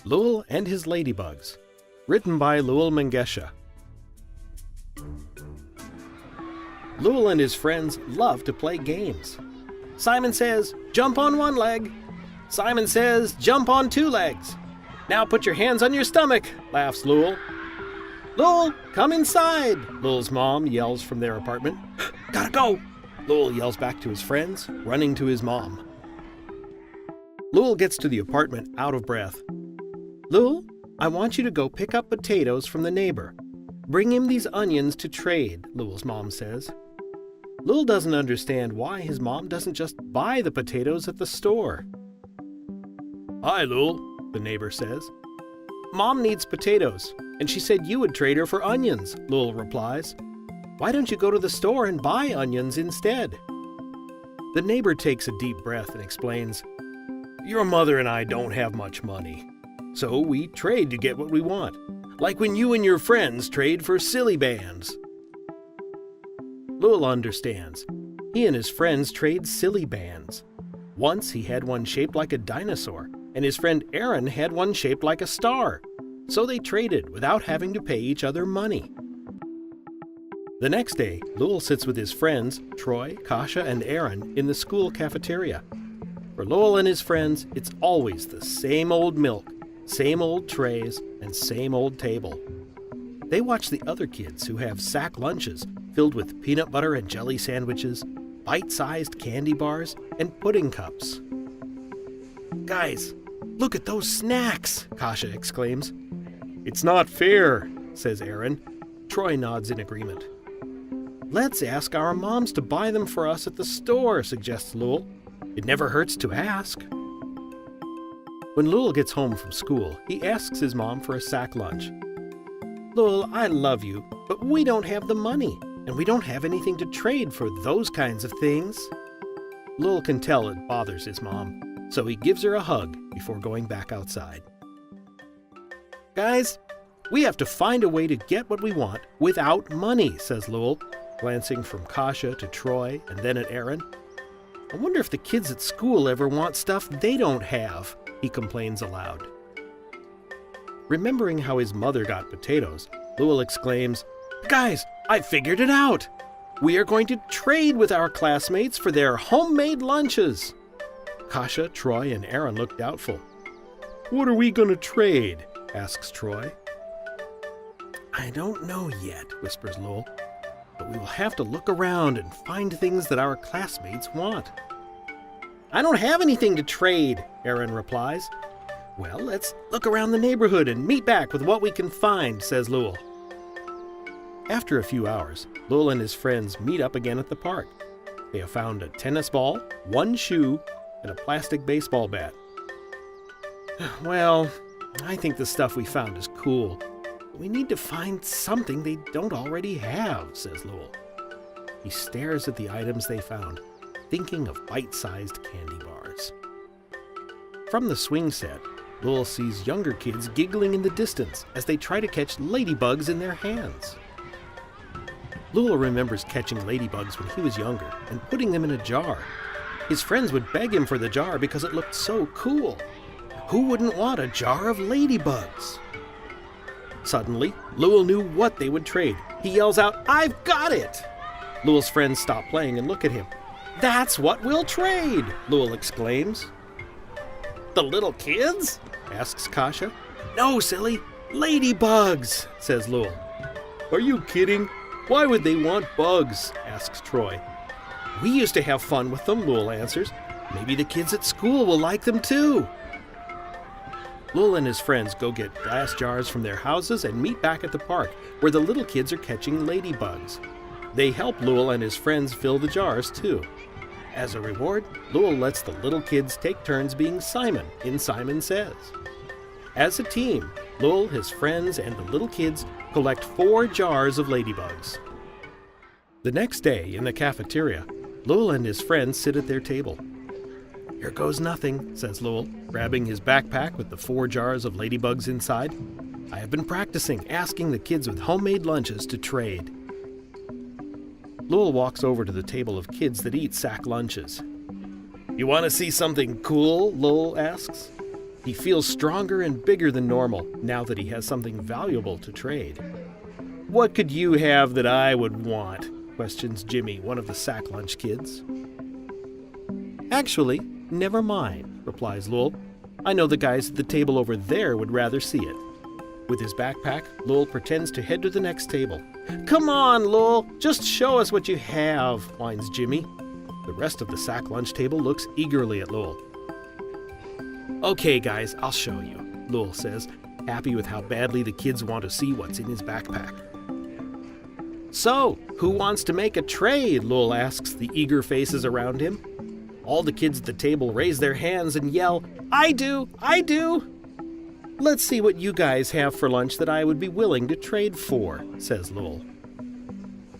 Lull and His Ladybugs, written by Lull Mangesha. Lull and his friends love to play games. Simon says, "Jump on one leg." Simon says, "Jump on two legs." "Now put your hands on your stomach," laughs Lull. "Lull, come inside," Lull's mom yells from their apartment. "Gotta go," Lull yells back to his friends, running to his mom. Lull gets to the apartment out of breath. "Lull, I want you to go pick up potatoes from the neighbor. Bring him these onions to trade," Lull's mom says. Lull doesn't understand why his mom doesn't just buy the potatoes at the store. "Hi, Lull," the neighbor says. "Mom needs potatoes, and she said you would trade her for onions," Lull replies. "Why don't you go to the store and buy onions instead?" The neighbor takes a deep breath and explains, "Your mother and I don't have much money, so we trade to get what we want, like when you and your friends trade for silly bands." Lull understands. He and his friends trade silly bands. Once he had one shaped like a dinosaur, and his friend Aaron had one shaped like a star, so they traded without having to pay each other money. The next day, Lull sits with his friends, Troy, Kasha, and Aaron, in the school cafeteria. For Lull and his friends, it's always the same old milk, same old trays, and same old table. They watch the other kids who have sack lunches filled with peanut butter and jelly sandwiches, bite-sized candy bars, and pudding cups. "Guys, look at those snacks!" Kasha exclaims. "It's not fair," says Aaron. Troy nods in agreement. "Let's ask our moms to buy them for us at the store," suggests Lull. "It never hurts to ask." When Lull gets home from school, he asks his mom for a sack lunch. "Lull, I love you, but we don't have the money, and we don't have anything to trade for those kinds of things." Lull can tell it bothers his mom, so he gives her a hug before going back outside. "Guys, we have to find a way to get what we want without money," says Lull, glancing from Kasha to Troy and then at Aaron. "I wonder if the kids at school ever want stuff they don't have," he complains aloud. Remembering how his mother got potatoes, Lull exclaims, "Guys, I figured it out! We are going to trade with our classmates for their homemade lunches." Kasha, Troy, and Aaron look doubtful. "What are we going to trade?" asks Troy. "I don't know yet," whispers Lull, "but we will have to look around and find things that our classmates want." "I don't have anything to trade," Aaron replies. "Well, let's look around the neighborhood and meet back with what we can find," says Lull. After a few hours, Lull and his friends meet up again at the park. They have found a tennis ball, one shoe, and a plastic baseball bat. "Well, I think the stuff we found is cool. We need to find something they don't already have," says Lull. He stares at the items they found, thinking of bite-sized candy bars. From the swing set, Lull sees younger kids giggling in the distance as they try to catch ladybugs in their hands. Lull remembers catching ladybugs when he was younger and putting them in a jar. His friends would beg him for the jar because it looked so cool. Who wouldn't want a jar of ladybugs? Suddenly, Lull knew what they would trade. He yells out, "I've got it!" Lull's friends stop playing and look at him. "That's what we'll trade!" Lull exclaims. "The little kids?" asks Kasha. "No, silly, ladybugs," says Lull. "Are you kidding? Why would they want bugs?" asks Troy. "We used to have fun with them," Lull answers. "Maybe the kids at school will like them too." Lull and his friends go get glass jars from their houses and meet back at the park, where the little kids are catching ladybugs. They help Lull and his friends fill the jars too. As a reward, Lull lets the little kids take turns being Simon in Simon Says. As a team, Lull, his friends, and the little kids collect 4 jars of ladybugs. The next day, in the cafeteria, Lull and his friends sit at their table. "Here goes nothing," says Lull, grabbing his backpack with the 4 jars of ladybugs inside. "I have been practicing asking the kids with homemade lunches to trade." Lull walks over to the table of kids that eat sack lunches. "You want to see something cool?" Lull asks. He feels stronger and bigger than normal now that he has something valuable to trade. "What could you have that I would want?" questions Jimmy, one of the sack lunch kids. "Actually, never mind," replies Lull. "I know the guys at the table over there would rather see it." With his backpack, Lull pretends to head to the next table. "Come on, Lull, just show us what you have," whines Jimmy. The rest of the sack lunch table looks eagerly at Lull. "Okay, guys, I'll show you," Lull says, happy with how badly the kids want to see what's in his backpack. "So, who wants to make a trade?" Lull asks the eager faces around him. All the kids at the table raise their hands and yell, "I do! I do!" "Let's see what you guys have for lunch that I would be willing to trade for," says Lull.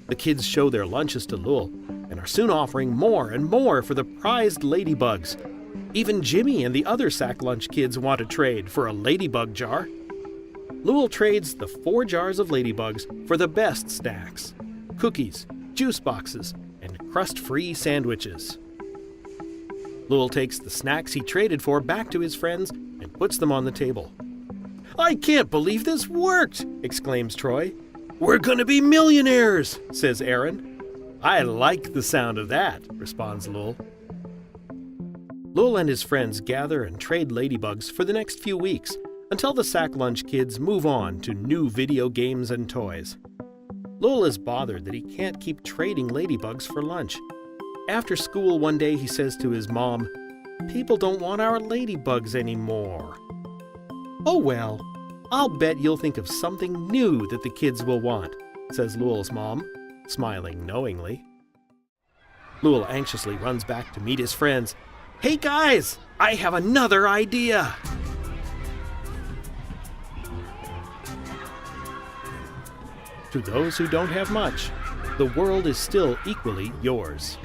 The kids show their lunches to Lull and are soon offering more and more for the prized ladybugs. Even Jimmy and the other sack lunch kids want to trade for a ladybug jar. Lull trades the 4 jars of ladybugs for the best snacks: cookies, juice boxes, and crust-free sandwiches. Lull takes the snacks he traded for back to his friends and puts them on the table. "I can't believe this worked!" exclaims Troy. "We're gonna be millionaires!" says Aaron. "I like the sound of that," responds Lull. Lull and his friends gather and trade ladybugs for the next few weeks, until the sack lunch kids move on to new video games and toys. Lull is bothered that he can't keep trading ladybugs for lunch. After school one day he says to his mom, "People don't want our ladybugs anymore." "Oh well, I'll bet you'll think of something new that the kids will want," says Lull's mom, smiling knowingly. Lull anxiously runs back to meet his friends. "Hey guys, I have another idea!" To those who don't have much, the world is still equally yours.